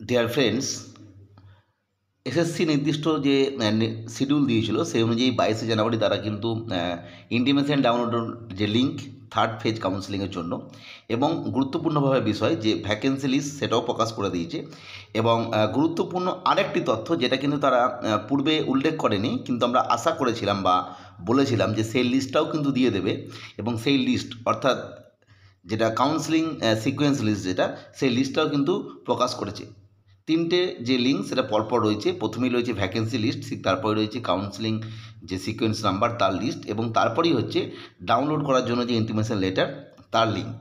Dear friends, SSC নির্দিষ্ট যে schedule দিয়েছিল সেই অনুযায়ী 22শে জানুয়ারি তারা কিন্তু ইন্টিমেশন ডাউনলোডের যে লিঙ্ক থার্ড ফেজ কাউন্সেলিংয়ের জন্য এবং গুরুত্বপূর্ণভাবে বিষয় যে ভ্যাকেন্সি লিস্ট সেটাও প্রকাশ করে দিয়েছে। এবং গুরুত্বপূর্ণ আরেকটি তথ্য যেটা কিন্তু তারা পূর্বে উল্লেখ করেনি, কিন্তু আমরা আশা করেছিলাম বা বলেছিলাম যে সেই লিস্টটাও কিন্তু দিয়ে দেবে। এবং সেই লিস্ট অর্থাৎ যেটা কাউন্সেলিং সিকোয়েন্স লিস্ট, যেটা সেই লিস্টটাও কিন্তু প্রকাশ করেছে। তিনটে যে লিঙ্ক সেটা পরপর রয়েছে। প্রথমেই রয়েছে ভ্যাকেন্সি লিস্ট, তারপরে রয়েছে কাউন্সেলিং যে সিকোয়েন্স নাম্বার তার লিস্ট, এবং তারপরেই হচ্ছে ডাউনলোড করার জন্য যে ইন্টিমেশন লেটার তার লিঙ্ক।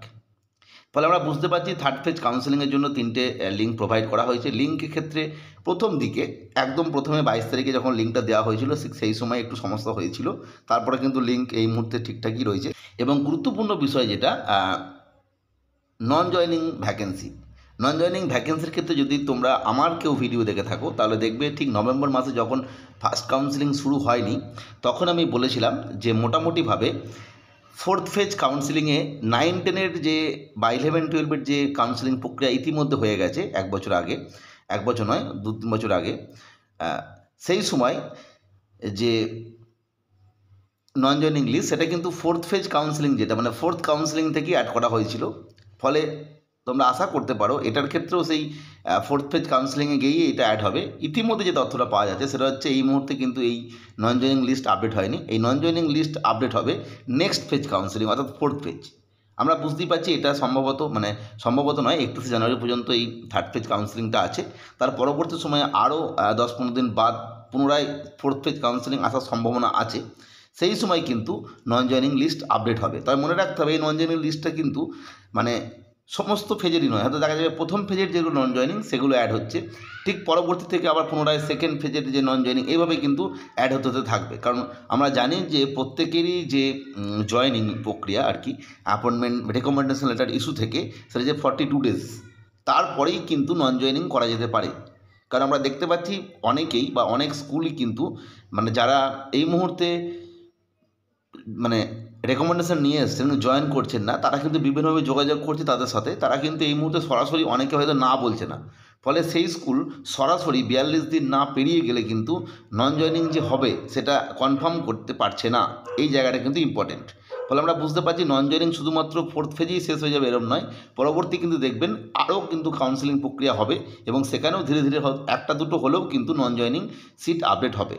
ফলে আমরা বুঝতে পারছি থার্ড ফেজ কাউন্সেলিংয়ের জন্য তিনটে লিঙ্ক প্রোভাইড করা হয়েছে। লিঙ্কের ক্ষেত্রে প্রথম দিকে একদম প্রথমে 22 তারিখে যখন লিঙ্কটা দেওয়া হয়েছিল সেই সময় একটু সমস্যা হয়েছিল, তারপরে কিন্তু লিঙ্ক এই মুহূর্তে ঠিকঠাকই রয়েছে। এবং গুরুত্বপূর্ণ বিষয় যেটা নন জয়নিং ভ্যাকেন্সির ক্ষেত্রে যদি তোমরা আমার কেউ ভিডিও দেখে থাকো তাহলে দেখবে ঠিক নভেম্বর মাসে যখন ফার্স্ট কাউন্সেলিং শুরু হয়নি তখন আমি বলেছিলাম যে মোটামুটিভাবে ফোর্থ ফেজ কাউন্সেলিংয়ে 9-10-এর যে বা 11-12-এর যে কাউন্সেলিং প্রক্রিয়া ইতিমধ্যে হয়ে গেছে এক বছর আগে, এক বছর নয় 2-3 বছর আগে। সেই সময় যে নন জয়নিং লিস্ট সেটা কিন্তু ফোর্থ ফেজ কাউন্সেলিং, যেটা মানে ফোর্থ কাউন্সেলিং থেকেই অ্যাড করা হয়েছিল। ফলে তোমরা আশা করতে পারো এটার ক্ষেত্রেও সেই ফোর্থ ফেজ কাউন্সেলিংয়ে গিয়েই এটা অ্যাড হবে। ইতিমধ্যে যে তথ্যটা পাওয়া যাচ্ছে সেটা হচ্ছে এই মুহূর্তে কিন্তু এই নন জয়নিং লিস্ট আপডেট হয়নি। এই নন জয়নিং লিস্ট আপডেট হবে নেক্সট ফেজ কাউন্সেলিং অর্থাৎ ফোর্থ ফেজ। আমরা বুঝতেই পারছি এটা সম্ভবত নয়, 31শে জানুয়ারি পর্যন্ত এই থার্ড ফেজ কাউন্সেলিংটা আছে। তার পরবর্তী সময়ে আরও 10-15 দিন বাদ পুনরায় ফোর্থ ফেজ কাউন্সেলিং আসার সম্ভাবনা আছে। সেই সময় কিন্তু নন জয়নিং লিস্ট আপডেট হবে। তবে মনে রাখতে হবে এই নন জয়নিং লিস্টটা কিন্তু মানে সমস্ত ফেজেরই নয়। হয়তো দেখা যাবে প্রথম ফেজের যেগুলো নন জয়নিং সেগুলো অ্যাড হচ্ছে, ঠিক পরবর্তী থেকে আবার পুনরায় সেকেন্ড ফেজের যে নন জয়নিং এইভাবে কিন্তু অ্যাড হতে থাকবে। কারণ আমরা জানি যে প্রত্যেকেরই যে জয়নিং প্রক্রিয়া আর কি, অ্যাপয়েন্টমেন্ট রেকমেন্ডেশন লেটার ইস্যু থেকে সেটা যে 42 ডেজ তারপরেই কিন্তু নন জয়নিং করা যেতে পারে। কারণ আমরা দেখতে পাচ্ছি অনেকেই বা অনেক স্কুলই কিন্তু মানে যারা এই মুহূর্তে মানে রেকমেন্ডেশন নিয়ে এসছেন জয়েন করছেন না, তারা কিন্তু বিভিন্নভাবে যোগাযোগ করছে তাদের সাথে। তারা কিন্তু এই মুহূর্তে সরাসরি অনেকে হয়তো না বলছে না। ফলে সেই স্কুল সরাসরি 42 দিন না পেরিয়ে গেলে কিন্তু নন জয়নিং যে হবে সেটা কনফার্ম করতে পারছে না। এই জায়গাটা কিন্তু ইম্পর্টেন্ট। ফলে আমরা বুঝতে পারছি নন জয়নিং শুধুমাত্র ফোর্থ ফেজেই শেষ হয়ে যাবে এরম নয়, পরবর্তী কিন্তু দেখবেন আরও কিন্তু কাউন্সেলিং প্রক্রিয়া হবে এবং সেখানেও ধীরে ধীরে একটা দুটো হলেও কিন্তু নন জয়নিং সিট আপডেট হবে।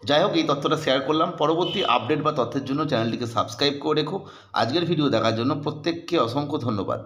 যাই হোক, এই তথ্যটা শেয়ার করলাম। পরবর্তী আপডেট বা তথ্যের জন্য চ্যানেলটিকে সাবস্ক্রাইব করে রেখো। আজকের ভিডিও দেখার জন্য প্রত্যেককে অসংখ্য ধন্যবাদ।